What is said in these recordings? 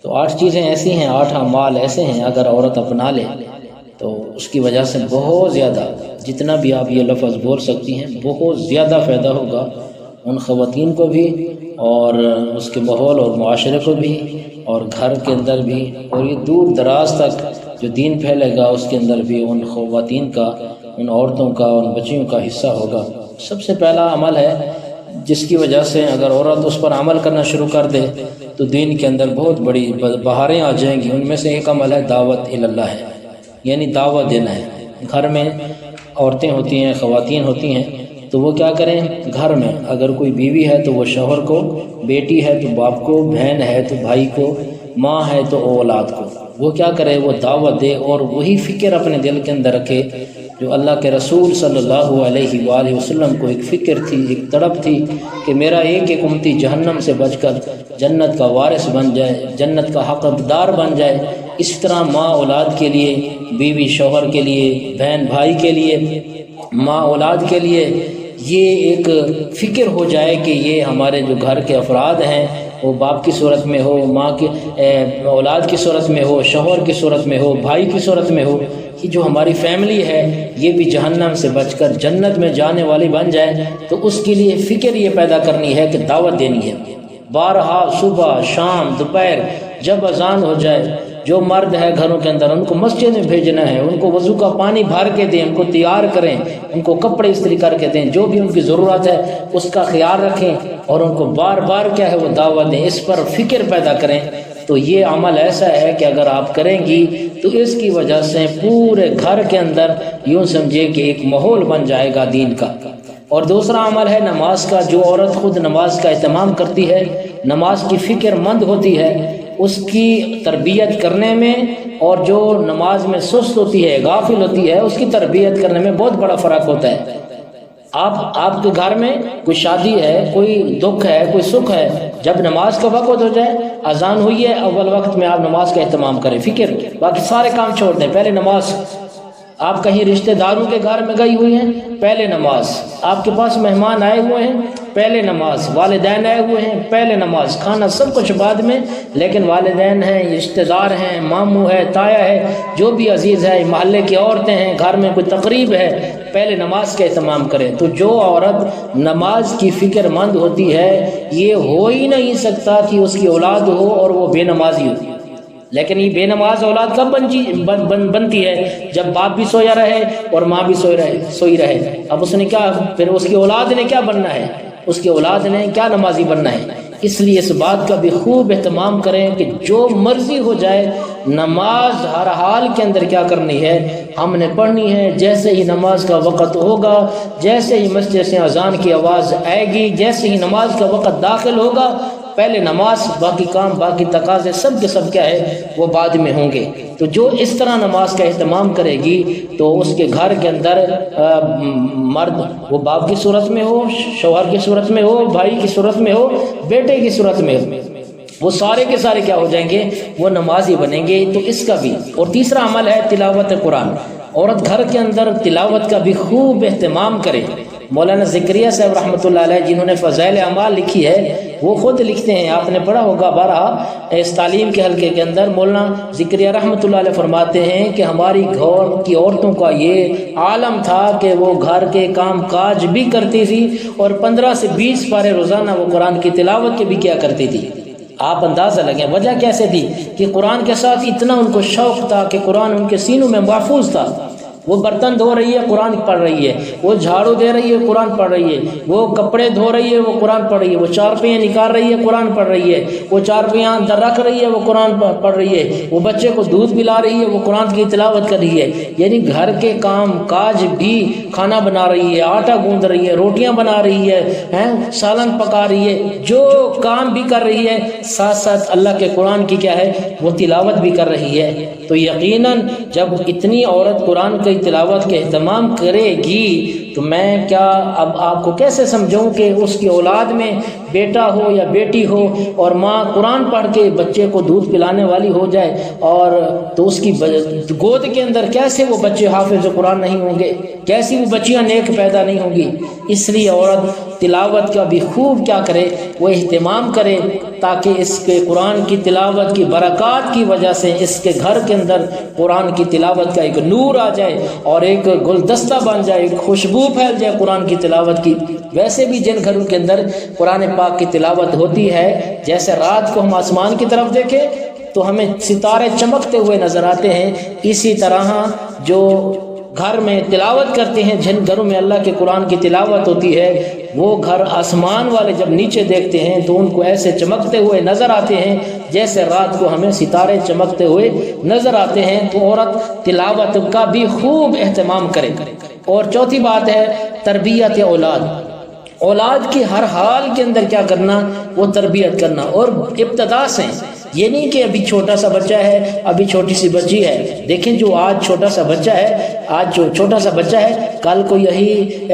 تو 8 چیزیں ایسی ہیں، 8 اعمال ایسے ہیں، اگر عورت اپنا لے تو اس کی وجہ سے بہت زیادہ، جتنا بھی آپ یہ لفظ بول سکتی ہیں، بہت زیادہ فائدہ ہوگا ان خواتین کو بھی، اور اس کے ماحول اور معاشرے کو بھی، اور گھر کے اندر بھی، اور یہ دور دراز تک جو دین پھیلے گا اس کے اندر بھی ان خواتین کا، ان عورتوں کا، ان بچیوں کا حصہ ہوگا۔ سب سے پہلا عمل ہے جس کی وجہ سے اگر عورت اس پر عمل کرنا شروع کر دے تو دین کے اندر بہت بڑی بہاریں آ جائیں گی۔ ان میں سے ایک عمل ہے دعوت اللہ ہے، یعنی دعوت دینا ہے۔ گھر میں عورتیں ہوتی ہیں، خواتین ہوتی ہیں، تو وہ کیا کریں؟ گھر میں اگر کوئی بیوی ہے تو وہ شوہر کو، بیٹی ہے تو باپ کو، بہن ہے تو بھائی کو، ماں ہے تو اولاد کو، وہ کیا کرے؟ وہ دعوت دے، اور وہی فکر اپنے دل کے اندر رکھے جو اللہ کے رسول صلی اللہ علیہ وآلہ وسلم کو ایک فکر تھی، ایک تڑپ تھی کہ میرا ایک امتی جہنم سے بچ کر جنت کا وارث بن جائے، جنت کا حقدار بن جائے۔ اس طرح ماں اولاد کے لیے، بیوی شوہر کے لیے، بہن بھائی کے لیے، ماں اولاد کے لیے یہ ایک فکر ہو جائے کہ یہ ہمارے جو گھر کے افراد ہیں، وہ باپ کی صورت میں ہو، ماں کی اولاد کی صورت میں ہو، شوہر کی صورت میں ہو، بھائی کی صورت میں ہو، کہ جو ہماری فیملی ہے یہ بھی جہنم سے بچ کر جنت میں جانے والی بن جائے۔ تو اس کے لیے فکر یہ پیدا کرنی ہے کہ دعوت دینی ہے۔ بارہا صبح شام دوپہر جب اذان ہو جائے، جو مرد ہے گھروں کے اندر ان کو مسجد میں بھیجنا ہے، ان کو وضو کا پانی بھر کے دیں، ان کو تیار کریں، ان کو کپڑے استری کر کے دیں، جو بھی ان کی ضرورت ہے اس کا خیال رکھیں، اور ان کو بار بار کیا ہے وہ دعوت دیں، اس پر فکر پیدا کریں۔ تو یہ عمل ایسا ہے کہ اگر آپ کریں گی تو اس کی وجہ سے پورے گھر کے اندر یوں سمجھے کہ ایک ماحول بن جائے گا دین کا۔ اور دوسرا عمل ہے نماز کا۔ جو عورت خود نماز کا اہتمام کرتی ہے، نماز کی فکر مند ہوتی ہے، اس کی تربیت کرنے میں، اور جو نماز میں سست ہوتی ہے، غافل ہوتی ہے، اس کی تربیت کرنے میں بہت بڑا فرق ہوتا ہے۔ آپ کے گھر میں کوئی شادی ہے، کوئی دکھ ہے، کوئی سکھ ہے، جب نماز کا وقت ہو جائے، اذان ہوئی ہے، اول وقت میں آپ نماز کا اہتمام کریں، فکر، باقی سارے کام چھوڑ دیں، پہلے نماز۔ آپ کہیں رشتہ داروں کے گھر میں گئی ہوئی ہیں، پہلے نماز۔ آپ کے پاس مہمان آئے ہوئے ہیں، پہلے نماز۔ والدین آئے ہوئے ہیں، پہلے نماز۔ کھانا سب کچھ بعد میں، لیکن والدین ہیں، رشتہ دار ہیں، ماموں ہے، تایا ہے، جو بھی عزیز ہے، محلے کی عورتیں ہیں، گھر میں کوئی تقریب ہے، پہلے نماز کا اہتمام کریں۔ تو جو عورت نماز کی فکر مند ہوتی ہے، یہ ہو ہی نہیں سکتا کہ اس کی اولاد ہو اور وہ بے نمازی ہو۔ لیکن یہ بے نماز اولاد کب بنتی ہے؟ جب باپ بھی سویا رہے اور ماں بھی سوئی رہے۔ اب اس نے کیا، پھر اس کی اولاد نے کیا بننا ہے؟ اس کی اولاد نے کیا نمازی بننا ہے؟ اس لیے اس بات کا بھی خوب اہتمام کریں کہ جو مرضی ہو جائے، نماز ہر حال کے اندر کیا کرنی ہے؟ ہم نے پڑھنی ہے۔ جیسے ہی نماز کا وقت ہوگا، جیسے ہی مسجد سے اذان کی آواز آئے گی، جیسے ہی نماز کا وقت داخل ہوگا، پہلے نماز، باقی کام، باقی تقاضے سب کے سب کیا ہے وہ بعد میں ہوں گے۔ تو جو اس طرح نماز کا اہتمام کرے گی تو اس کے گھر کے اندر مرد، وہ باپ کی صورت میں ہو، شوہر کی صورت میں ہو، بھائی کی صورت میں ہو، بیٹے کی صورت میں ہو، وہ سارے کے سارے کیا ہو جائیں گے؟ وہ نمازی بنیں گے۔ تو اس کا بھی۔ اور تیسرا عمل ہے تلاوت قرآن۔ عورت گھر کے اندر تلاوت کا بھی خوب اہتمام کرے۔ مولانا زکریا صاحب رحمۃ اللہ علیہ، جنہوں نے فضائل اعمال لکھی ہے، وہ خود لکھتے ہیں، آپ نے پڑھا ہوگا بارہا اس تعلیم کے حلقے کے اندر، مولانا زکریا رحمۃ اللہ علیہ فرماتے ہیں کہ ہماری گھر کی عورتوں کا یہ عالم تھا کہ وہ گھر کے کام کاج بھی کرتی تھی، اور 15 سے 20 پارے روزانہ وہ قرآن کی تلاوت کے بھی کیا کرتی تھی۔ آپ اندازہ لگیں وجہ کیسے تھی کہ قرآن کے ساتھ اتنا ان کو شوق تھا کہ قرآن ان کے سینوں میں محفوظ تھا۔ وہ برتن دھو رہی ہے، قرآن پڑھ رہی ہے، وہ جھاڑو دے رہی ہے، قرآن پڑھ رہی ہے، وہ کپڑے دھو رہی ہے، وہ قرآن پڑھ رہی ہے، وہ چارپائیاں نکال رہی ہے، قرآن پڑھ رہی ہے، وہ چارپائیاں اندر رکھ رہی ہے، وہ قرآن پڑھ رہی ہے، وہ بچے کو دودھ پلا رہی ہے، وہ قرآن کی تلاوت کر رہی ہے۔ یعنی گھر کے کام کاج بھی، کھانا بنا رہی ہے، آٹا گوندھ رہی ہے، روٹیاں بنا رہی ہے، سالن پکا رہی ہے، جو کام بھی کر رہی ہے، ساتھ ساتھ اللہ کے قرآن کی کیا ہے وہ تلاوت بھی کر رہی ہے۔ تو یقیناً جب اتنی عورت قرآن کی تلاوت کے اہتمام کرے گی تو میں کیا اب آپ کو کیسے سمجھاؤں کہ اس کی اولاد میں بیٹا ہو یا بیٹی ہو اور ماں قرآن پڑھ کے بچے کو دودھ پلانے والی ہو جائے، اور تو اس کی گود کے اندر کیسے وہ بچے حافظ قرآن نہیں ہوں گے؟ کیسی وہ بچیاں نیک پیدا نہیں ہوں گی؟ اس لیے عورت تلاوت کا بھی خوب کیا کرے، وہ اہتمام کرے، تاکہ اس کے قرآن کی تلاوت کی برکات کی وجہ سے اس کے گھر کے اندر قرآن کی تلاوت کا ایک نور آ جائے اور ایک گلدستہ بن جائے، ایک خوشبو پھیل جائے قرآن کی تلاوت کی۔ ویسے بھی جن گھروں کے اندر قرآن پاک کی تلاوت ہوتی ہے، جیسے رات کو ہم آسمان کی طرف دیکھیں تو ہمیں ستارے چمکتے ہوئے نظر آتے ہیں، اسی طرح جو گھر میں تلاوت کرتے ہیں، جن گھروں میں اللہ کے قرآن کی تلاوت ہوتی ہے، وہ گھر آسمان والے جب نیچے دیکھتے ہیں تو ان کو ایسے چمکتے ہوئے نظر آتے ہیں جیسے رات کو ہمیں ستارے چمکتے ہوئے نظر آتے ہیں۔ تو عورت تلاوت کا بھی خوب اہتمام کرے۔ اور چوتھی بات ہے تربیت اولاد۔ اولاد کی ہر حال کے اندر کیا کرنا، وہ تربیت کرنا، اور ابتدا سے، یہ نہیں کہ ابھی چھوٹا سا بچہ ہے، ابھی چھوٹی سی بچی ہے۔ دیکھیں جو آج چھوٹا سا بچہ ہے، آج جو چھوٹا سا بچہ ہے کل کو یہی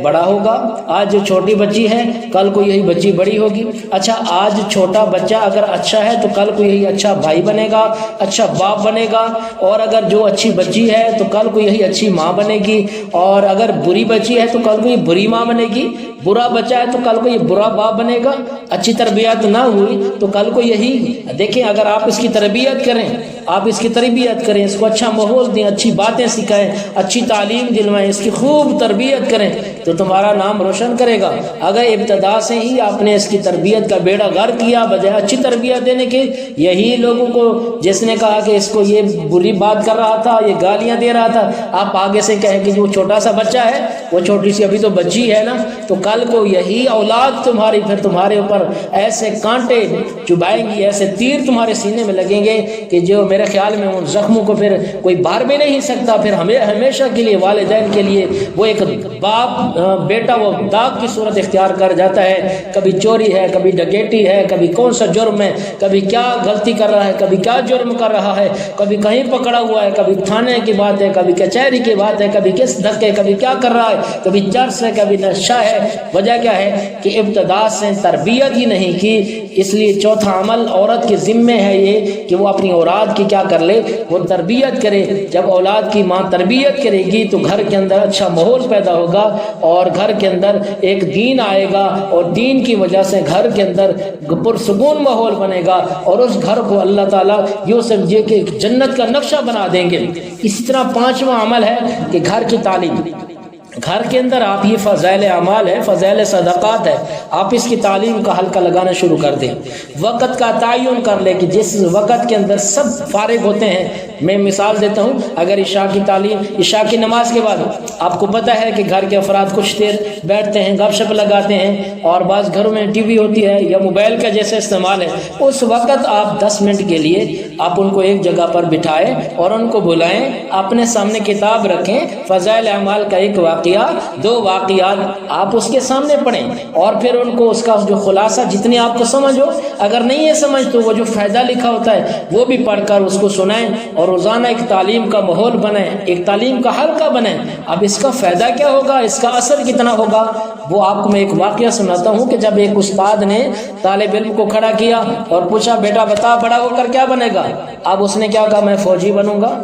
بڑا ہوگا، آج جو چھوٹی بچی ہے کل کو یہی بچی بڑی ہوگی۔ اچھا آج چھوٹا بچہ اگر اچھا ہے تو کل کو یہی اچھا بھائی بنے گا، اچھا باپ بنے گا، اور اگر جو اچھی بچی ہے تو کل کو یہی اچھی ماں بنے گی، اور اگر بری بچی ہے تو کل کو یہ بری ماں بنے گی، برا بچہ ہے تو کل کو یہ برا باپ بنے گا۔ اچھی تربیت نہ ہوئی تو کل کو یہی، دیکھیں اگر آپ اس کی تربیت کریں، آپ اس کی تربیت کریں، اس کو اچھا ماحول دیں، اچھی باتیں سکھائیں، اچھی تعلیم دلوائیں، اس کی خوب تربیت کریں تو تمہارا نام روشن کرے گا۔ اگر ابتدا سے ہی آپ نے اس کی تربیت کا بیڑا غرق کیا بجائے اچھی تربیت دینے کے، یہی لوگوں کو جس نے کہا کہ اس کو یہ بری بات کر رہا تھا، یہ گالیاں دے رہا تھا، آپ آگے سے کہیں کہ جو چھوٹا سا بچہ ہے، وہ چھوٹی سی ابھی تو بچی ہے نا، تو کل کو یہی اولاد تمہاری پھر تمہارے اوپر ایسے کانٹے چبھائیں گی، ایسے تیر تمہارے سینے میں لگیں گے کہ جو میرے خیال میں ان زخموں کو پھر کوئی بھر بھی نہیں سکتا۔ پھر ہمیں ہمیشہ کے لیے والدین کے لیے وہ ایک باپ بیٹا وہ داغ کی صورت اختیار کر جاتا ہے، کبھی چوری ہے، کبھی ڈکیٹی ہے، کبھی کون سا جرم ہے، کبھی کیا غلطی کر رہا ہے، کبھی کیا جرم کر رہا ہے، کبھی کہیں پکڑا ہوا ہے، کبھی تھانے کی بات ہے، کبھی کچہری کی بات ہے، کبھی کس دھکے، کبھی کیا کر رہا ہے، کبھی چرس ہے، کبھی نشہ ہے۔ وجہ کیا ہے کہ ابتدا سے تربیت ہی نہیں کی۔ اس لیے چوتھا عمل عورت کے ذمے ہے یہ کہ وہ اپنی اولاد کی کیا کر لے، وہ تربیت کرے۔ جب اولاد کی ماں تربیت کرے گی تو گھر کے اندر اچھا ماحول پیدا ہوگا اور گھر کے اندر ایک دین آئے گا، اور دین کی وجہ سے گھر کے اندر پرسکون ماحول بنے گا، اور اس گھر کو اللہ تعالیٰ یوں سمجھے کہ جنت کا نقشہ بنا دیں گے۔ اسی طرح پانچواں عمل ہے کہ گھر کی تعلیم۔ گھر کے اندر آپ یہ فضائل اعمال ہے، فضائل صدقات ہے، آپ اس کی تعلیم کا حلقہ لگانا شروع کر دیں۔ وقت کا تعین کر لیں کہ جس وقت کے اندر سب فارغ ہوتے ہیں، میں مثال دیتا ہوں، اگر عشاء کی تعلیم، عشاء کی نماز کے بعد آپ کو پتہ ہے کہ گھر کے افراد کچھ دیر بیٹھتے ہیں، گپ شپ لگاتے ہیں، اور بعض گھروں میں ٹی وی ہوتی ہے یا موبائل کا جیسے استعمال ہے، اس وقت آپ 10 منٹ کے لیے آپ ان کو ایک جگہ پر بٹھائیں اور ان کو بلائیں، اپنے سامنے کتاب رکھیں، فضائل اعمال کا ایک واقعہ، 2 واقعات آپ اس کے سامنے پڑھیں، اور پھر ان کو اس کا جو خلاصہ جتنی آپ کو سمجھ ہو، اگر نہیں ہے سمجھ تو وہ جو فائدہ لکھا ہوتا ہے وہ بھی پڑھ کر اس کو سنائیں، اور روزانہ ایک تعلیم کا ماحول بنائیں، ایک تعلیم کا حلقہ بنائیں۔ اب اس کا فائدہ کیا ہوگا، اس کا اثر کتنا ہوگا، وہ آپ کو میں ایک واقعہ سناتا ہوں کہ جب ایک استاد نے طالب علم کو کھڑا کیا اور پوچھا بیٹا بتا بڑا ہو کر کیا بنے گا، اب اس نے کیا کہا میں فوجی بنوں گا۔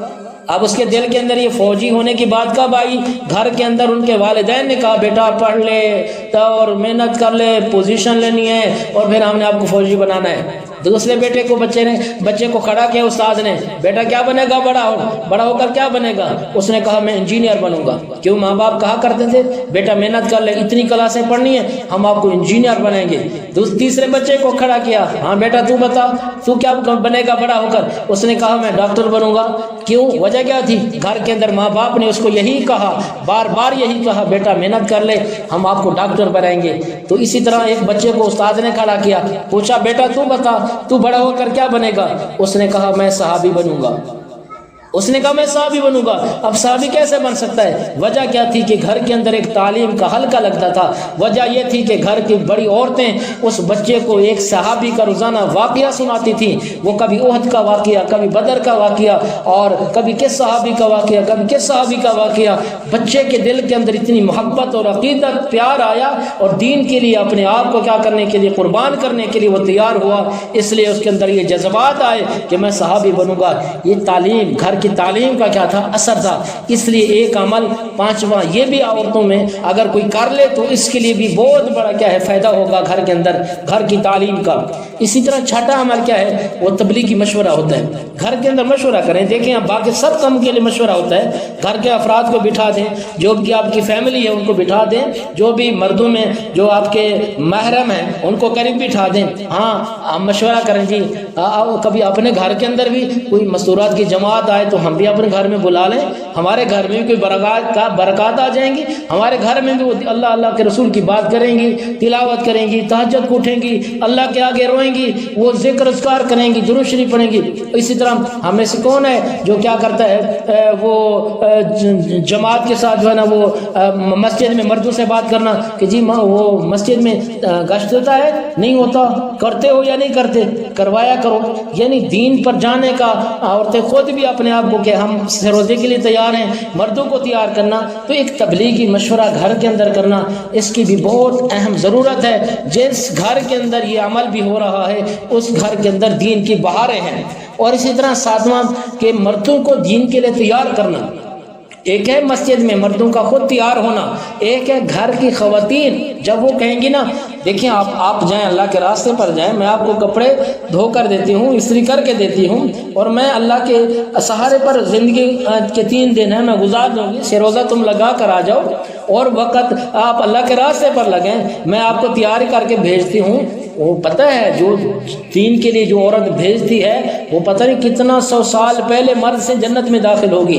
اب اس کے دل کے اندر یہ فوجی ہونے کی بات کب آئی، گھر کے اندر ان کے والدین نے کہا بیٹا پڑھ لے اور محنت کر لے، پوزیشن لینی ہے، اور پھر ہم نے آپ کو فوجی بنانا ہے۔ دوسرے بیٹے کو بچے کو کھڑا کیا استاد نے، بیٹا کیا بنے گا بڑا ہو کر کیا بنے گا، اس نے کہا میں انجینئر بنوں گا۔ کیوں، ماں باپ کہا کرتے تھے بیٹا محنت کر لے، اتنی کلاسیں پڑھنی ہے، ہم آپ کو انجینئر بنائیں گے۔ تیسرے بچے کو کھڑا کیا، ہاں بیٹا تو بتا تو کیا بنے گا بڑا ہو کر، اس نے کہا میں ڈاکٹر بنوں گا۔ کیوں، وجہ کیا تھی، گھر کے اندر ماں باپ نے اس کو یہی کہا، بار بار یہی کہا بیٹا محنت کر لے، ہم آپ کو ڈاکٹر بنائیں گے۔ تو اسی طرح ایک بچے کو استاد نے کھڑا کیا، پوچھا بیٹا تو بتا تو بڑا ہو کر کیا بنے گا، اس نے کہا میں صحابی بنوں گا۔ اس نے کہا میں صحابی بنوں گا۔ اب صحابی کیسے بن سکتا ہے، وجہ کیا تھی کہ گھر کے اندر ایک تعلیم کا حلقہ لگتا تھا۔ وجہ یہ تھی کہ گھر کی بڑی عورتیں اس بچے کو ایک صحابی کا روزانہ واقعہ سناتی تھیں، وہ کبھی احد کا واقعہ، کبھی بدر کا واقعہ، اور کبھی کس صحابی کا واقعہ، کبھی کس صحابی کا واقعہ۔ بچے کے دل کے اندر اتنی محبت اور عقیدت، پیار آیا، اور دین کے لیے اپنے آپ کو کیا کرنے کے لیے، قربان کرنے کے لیے وہ تیار ہوا۔ اس لیے اس کے اندر یہ جذبات آئے کہ میں صحابی بنوں گا۔ یہ تعلیم گھر کی تعلیم کا کیا تھا؟ اثر تھا۔ اس لیے ایک عمل پانچواں یہ بھی عورتوں میں اگر کوئی کر لے تو اس کے لیے بھی بہت بڑا کیا ہے فائدہ ہوگا گھر کے اندر، گھر کی تعلیم کا۔ اسی طرح چھٹا عمل کیا ہے؟ وہ تبلیغی مشورہ ہوتا ہے۔ گھر کے اندر مشورہ کریں، دیکھیں آپ باقی سب کام کے لیے مشورہ ہوتا ہے، گھر کے افراد کو بٹھا دیں، جو بھی آپ کی فیملی ہے ان کو بٹھا دیں، جو بھی مردوں میں جو آپ کے محرم ہیں ان کو قریب بٹھا دیں، ہاں ہم مشورہ کریں جی، کبھی اپنے گھر کے اندر بھی کوئی مستورات کی جماعت آئے تو ہم بھی اپنے گھر میں بلا لیں، ہمارے گھر میں بھی کوئی برکات آ جائیں گی، ہمارے گھر میں بھی وہ اللہ کے رسول کی بات کریں گی، تلاوت کریں گی، تہجد کو اٹھیں گی، اللہ کے آگے روئیں گی، وہ ذکر اذکار کریں گی، درود شریف پڑھیں گی۔ اسی طرح ہم میں سے کون ہے جو کیا کرتا ہے وہ جماعت کے ساتھ جو ہے نا وہ مسجد میں مردوں سے بات کرنا کہ جی وہ مسجد میں گشت ہوتا ہے نہیں ہوتا، کرتے ہو یا نہیں کرتے، کروایا کرو۔ یعنی دین پر جانے کا عورتیں خود بھی اپنے آپ کو کہ ہم روزے کے لیے تیار ہیں، مردوں کو تیار کرنا، تو ایک تبلیغی مشورہ گھر کے اندر کرنا اس کی بھی بہت اہم ضرورت ہے۔ جس گھر کے اندر یہ عمل بھی ہو رہا ہے اس گھر کے اندر دین کی بہاریں ہیں۔ اور اسی طرح ساتواں کہ مردوں کو دین کے لیے تیار کرنا، ایک ہے مسجد میں مردوں کا خود تیار ہونا، ایک ہے گھر کی خواتین جب وہ کہیں گی نا دیکھیں آپ جائیں اللہ کے راستے پر جائیں، میں آپ کو کپڑے دھو کر دیتی ہوں، استری کر کے دیتی ہوں، اور میں اللہ کے سہارے پر زندگی کے 3 دن ہیں میں گزار دوں گی، سے روزہ تم لگا کر آ جاؤ اور وقت آپ اللہ کے راستے پر لگیں، میں آپ کو تیاری کر کے بھیجتی ہوں۔ وہ پتہ ہے جو دین کے لیے جو عورت بھیجتی ہے وہ پتہ نہیں کتنا 100 سال پہلے مرد سے جنت میں داخل ہوگی۔